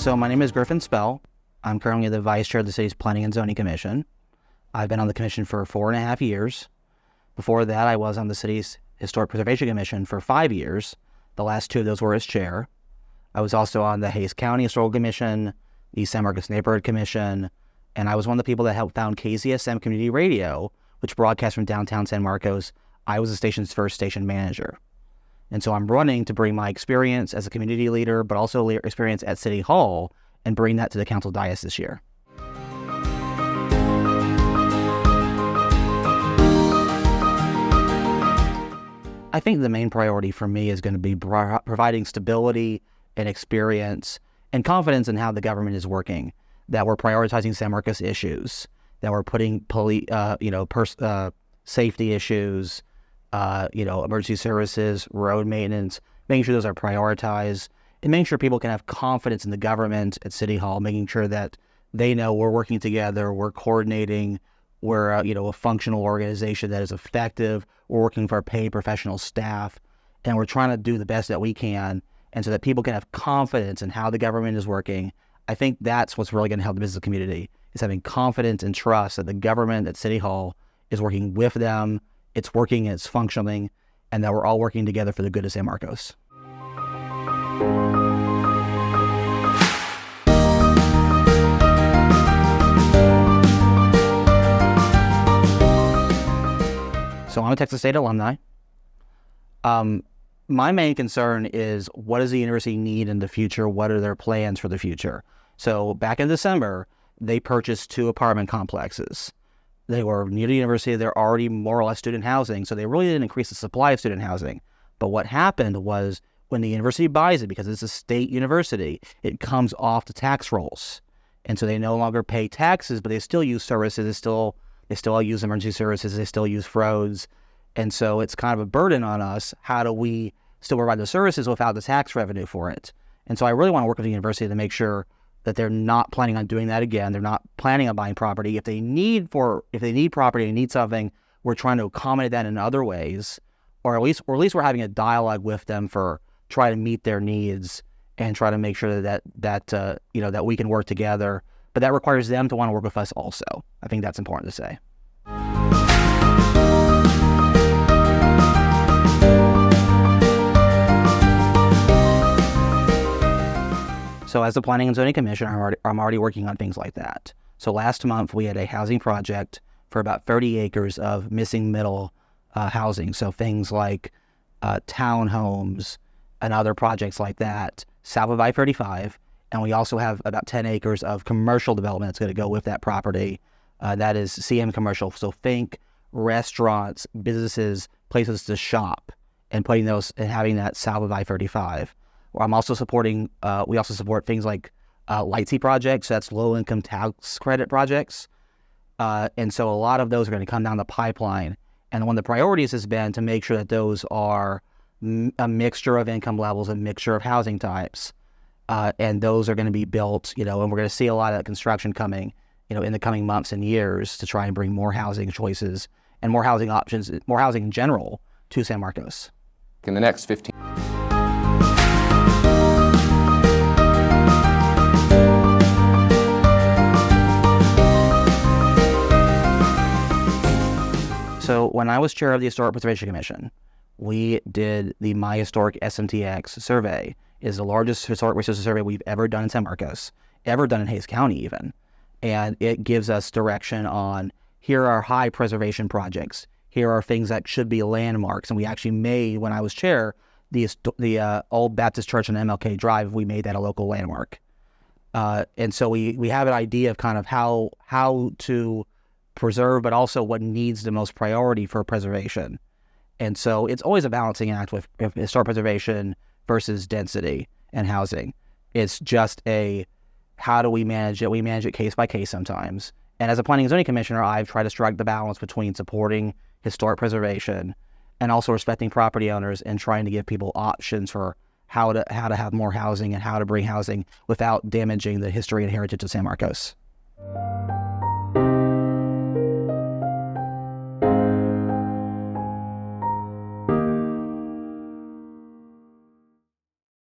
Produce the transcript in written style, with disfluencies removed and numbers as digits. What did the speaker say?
So my name is Griffin. I'm currently the vice chair of the city's Planning and Zoning Commission. I've been on the commission for 4.5 years. Before that, I was on the city's Historic Preservation Commission for 5 years. The last 2 of those were as chair. I was also on the Hays County Historical Commission, the San Marcos Neighborhood Commission, and I was one of the people that helped found KZSM Community Radio, which broadcasts from downtown San Marcos. I was the station's first station manager. And so I'm running to bring my experience as a community leader, but also experience at City Hall, and bring that to the council dais this year. I think the main priority for me is going to be providing stability and experience and confidence in how the government is working, that we're prioritizing San Marcos issues, that we're putting safety issues, emergency services, road maintenance, making sure those are prioritized, and making sure people can have confidence in the government at City Hall, making sure that they know we're working together, we're coordinating, we're a functional organization that is effective, we're working for our paid professional staff, and we're trying to do the best that we can, and so that people can have confidence in how the government is working. I think that's what's really going to help the business community, is having confidence and trust that the government at City Hall is working with them, it's working, it's functioning, and that we're all working together for the good of San Marcos. So I'm a Texas State alumni. My main concern is, what does the university need in the future? What are their plans for the future? So back in December, they purchased 2 apartment complexes. They were near the university. They're already more or less student housing, so they really didn't increase the supply of student housing. But what happened was, when the university buys it, because it's a state university, it comes off the tax rolls. And so they no longer pay taxes, but they still use services. They still use emergency services. They still use roads. And so it's kind of a burden on us. How do we still provide the services without the tax revenue for it? And so I really want to work with the university to make sure that they're not planning on doing that again. They're not planning on buying property. If they need property and need something, we're trying to accommodate that in other ways, or at least we're having a dialogue with them for try to meet their needs and try to make sure that we can work together. But that requires them to want to work with us also. I think that's important to say. So as the Planning and Zoning Commission, I'm already working on things like that. So last month, we had a housing project for about 30 acres of missing middle housing. So things like townhomes and other projects like that, south of I-35. And we also have about 10 acres of commercial development that's going to go with that property. That is CM commercial. So think restaurants, businesses, places to shop, and putting those and having that south of I-35. I'm also supporting, we also support things like LIGHTSEA projects. That's low-income tax credit projects. And so a lot of those are going to come down the pipeline. And one of the priorities has been to make sure that those are a mixture of income levels, a mixture of housing types. And those are going to be built, and we're going to see a lot of construction coming, in the coming months and years to try and bring more housing choices and more housing options, more housing in general to San Marcos. In the next 15. So when I was chair of the Historic Preservation Commission, we did the My Historic SMTX survey. It is the largest historic resources survey we've ever done in San Marcos, ever done in Hays County even. And it gives us direction on, here are high preservation projects. Here are things that should be landmarks. And we actually made, when I was chair, the Old Baptist Church on MLK Drive, we made that a local landmark. And so we have an idea of kind of how to preserve, but also what needs the most priority for preservation. And so it's always a balancing act with historic preservation versus density and housing. It's just how do we manage it? We manage it case by case sometimes. And as a Planning and Zoning Commissioner, I've tried to strike the balance between supporting historic preservation and also respecting property owners and trying to give people options for how to have more housing and how to bring housing without damaging the history and heritage of San Marcos.